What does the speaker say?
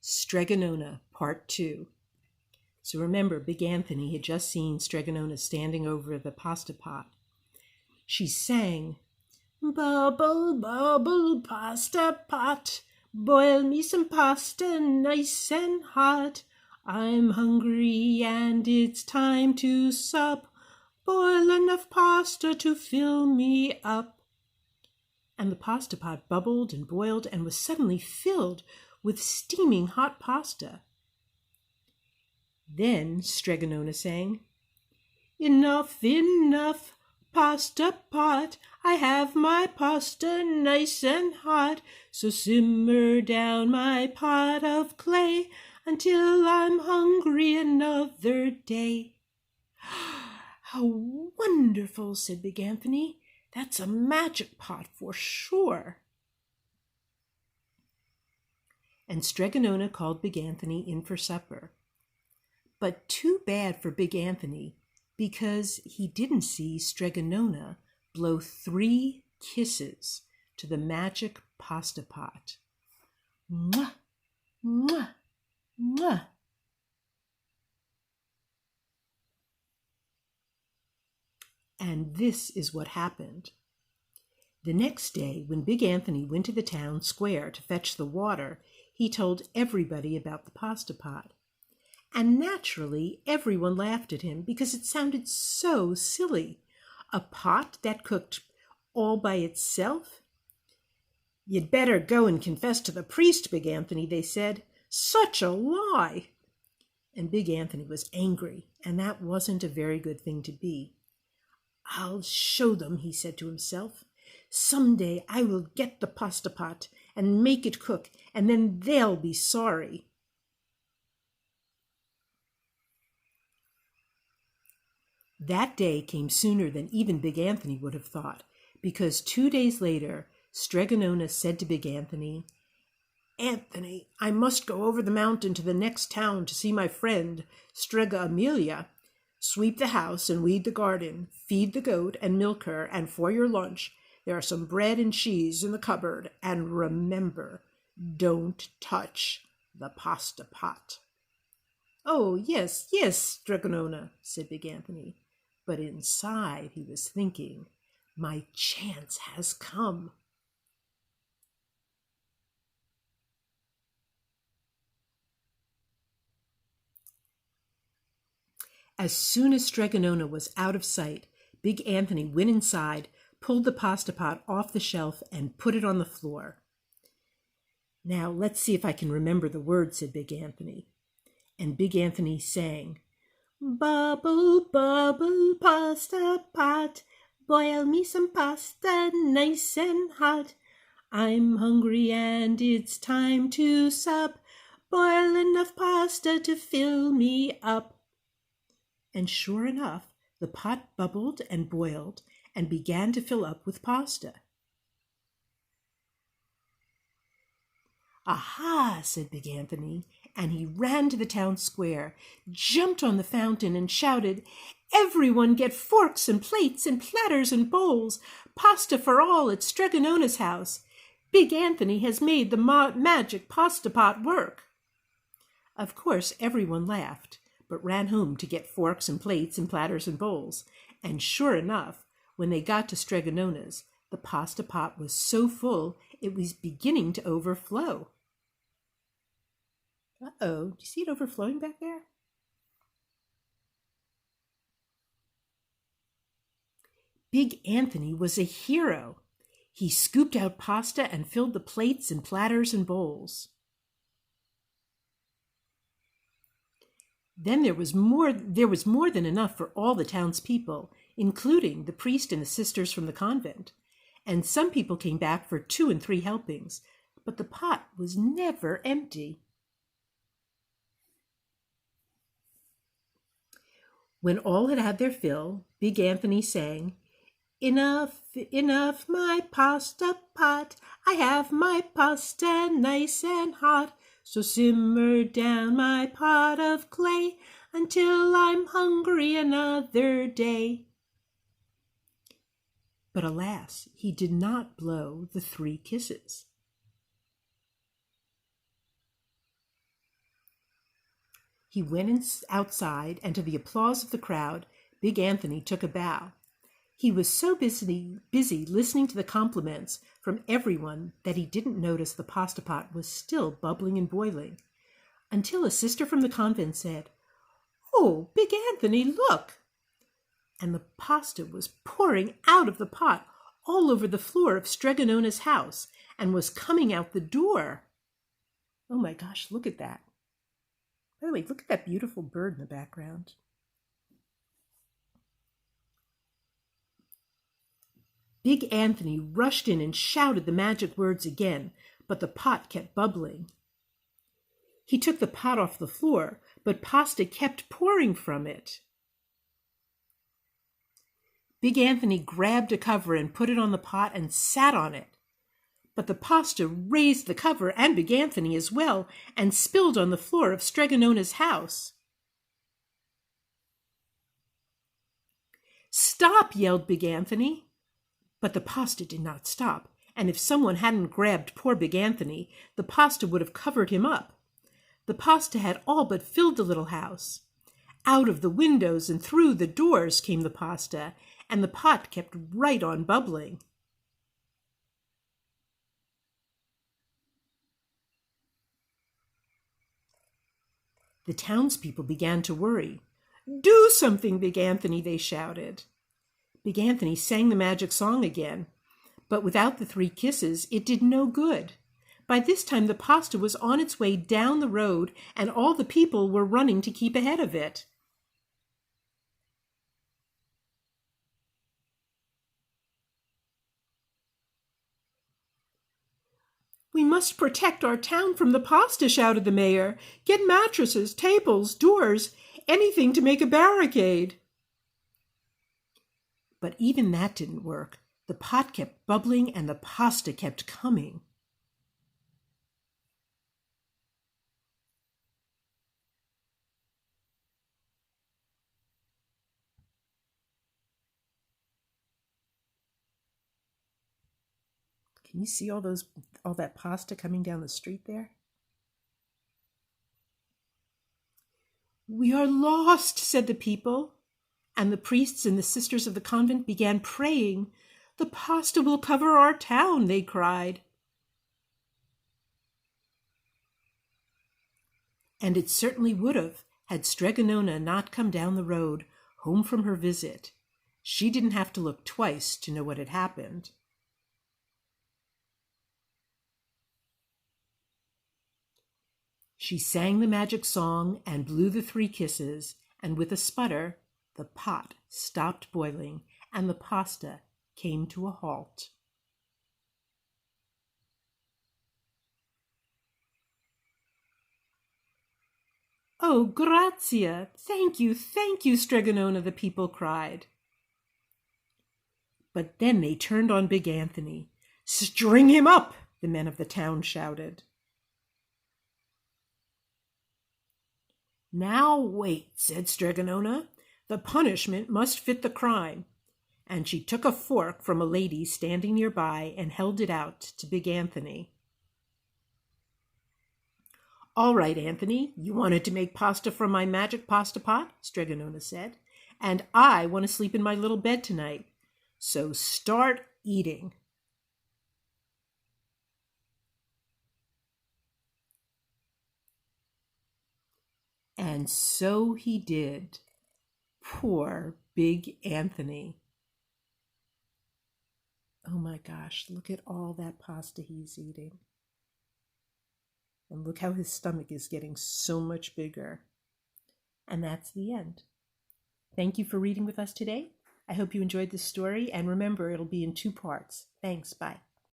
Strega Nona, Part 2. So remember, Big Anthony had just seen Strega Nona standing over the pasta pot. She sang, "Bubble, bubble, pasta pot, boil me some pasta nice and hot. I'm hungry and it's time to sup. Boil enough pasta to fill me up." And the pasta pot bubbled and boiled and was suddenly filled with steaming hot pasta. Then Strega Nona sang, "Enough, enough, pasta pot, I have my pasta nice and hot, so simmer down my pot of clay until I'm hungry another day." "How wonderful," said Big Anthony. "That's a magic pot for sure." And Strega Nona called Big Anthony in for supper. But too bad for Big Anthony, because he didn't see Strega Nona blow 3 kisses to the magic pasta pot. Mwah, mwah, mwah. And this is what happened. The next day, when Big Anthony went to the town square to fetch the water, he told everybody about the pasta pot. And naturally, everyone laughed at him because it sounded so silly. A pot that cooked all by itself? "You'd better go and confess to the priest, Big Anthony," they said. "Such a lie!" And Big Anthony was angry, and that wasn't a very good thing to be. "I'll show them," he said to himself. "Someday I will get the pasta pot and make it cook, and then they'll be sorry." That day came sooner than even Big Anthony would have thought, because 2 days later, Strega Nona said to Big Anthony, "Anthony, I must go over the mountain to the next town to see my friend, Strega Amelia. Sweep the house and weed the garden, feed the goat and milk her, and for your lunch, there are some bread and cheese in the cupboard, and remember, don't touch the pasta pot." "Oh, yes, yes, Strega Nona," said Big Anthony. But inside he was thinking, "My chance has come." As soon as Strega Nona was out of sight, Big Anthony went inside, pulled the pasta pot off the shelf, and put it on the floor. "Now let's see if I can remember the words," said Big Anthony. And Big Anthony sang, "Bubble, bubble, pasta pot, boil me some pasta nice and hot. I'm hungry and it's time to sup. Boil enough pasta to fill me up." And sure enough, the pot bubbled and boiled and began to fill up with pasta. "Aha!" said Big Anthony, and he ran to the town square, jumped on the fountain, and shouted, "Everyone get forks and plates and platters and bowls. Pasta for all at Strega Nona's house. Big Anthony has made the magic pasta pot work." Of course, everyone laughed, but ran home to get forks and plates and platters and bowls. And sure enough, when they got to Strega Nona's, the pasta pot was so full it was beginning to overflow. Uh-oh, do you see it overflowing back there? Big Anthony was a hero. He scooped out pasta and filled the plates and platters and bowls. Then there was more than enough for all the townspeople, including the priest and the sisters from the convent. And some people came back for 2 and 3 helpings, but the pot was never empty. When all had had their fill, Big Anthony sang, "Enough, enough, my pasta pot, I have my pasta nice and hot, so simmer down my pot of clay until I'm hungry another day." But alas, he did not blow the 3 kisses. He went outside, and to the applause of the crowd, Big Anthony took a bow. He was so busy listening to the compliments from everyone that he didn't notice the pasta pot was still bubbling and boiling, until a sister from the convent said, "Oh, Big Anthony, look!" And the pasta was pouring out of the pot all over the floor of Strega Nona's house and was coming out the door. Oh my gosh, look at that. By the way, look at that beautiful bird in the background. Big Anthony rushed in and shouted the magic words again, but the pot kept bubbling. He took the pot off the floor, but pasta kept pouring from it. Big Anthony grabbed a cover and put it on the pot and sat on it. But the pasta raised the cover and Big Anthony as well and spilled on the floor of Strega Nona's house. "Stop!" yelled Big Anthony. But the pasta did not stop, and if someone hadn't grabbed poor Big Anthony, the pasta would have covered him up. The pasta had all but filled the little house. Out of the windows and through the doors came the pasta, and the pot kept right on bubbling. The townspeople began to worry. "Do something, Big Anthony," they shouted. Big Anthony sang the magic song again, but without the 3 kisses, it did no good. By this time, the pasta was on its way down the road, and all the people were running to keep ahead of it. "We must protect our town from the pasta," shouted the mayor. "Get mattresses, tables, doors, anything to make a barricade." But even that didn't work. The pot kept bubbling and the pasta kept coming. Can you see all that pasta coming down the street there? "We are lost," said the people. And the priests and the sisters of the convent began praying. "The pasta will cover our town," they cried. And it certainly would have, had Strega Nona not come down the road, home from her visit. She didn't have to look twice to know what had happened. She sang the magic song and blew the 3 kisses, and with a sputter, the pot stopped boiling, and the pasta came to a halt. "Oh, grazia! Thank you, Strega Nona," the people cried. But then they turned on Big Anthony. "String him up!" the men of the town shouted. "Now wait," said Strega Nona. "The punishment must fit the crime." And she took a fork from a lady standing nearby and held it out to Big Anthony. "All right, Anthony, you wanted to make pasta from my magic pasta pot," Strega Nona said, "and I want to sleep in my little bed tonight. So start eating." And so he did. Poor Big Anthony. Oh my gosh, look at all that pasta he's eating. And look how his stomach is getting so much bigger. And that's the end. Thank you for reading with us today. I hope you enjoyed this story, and remember, it'll be in 2 parts. Thanks, bye.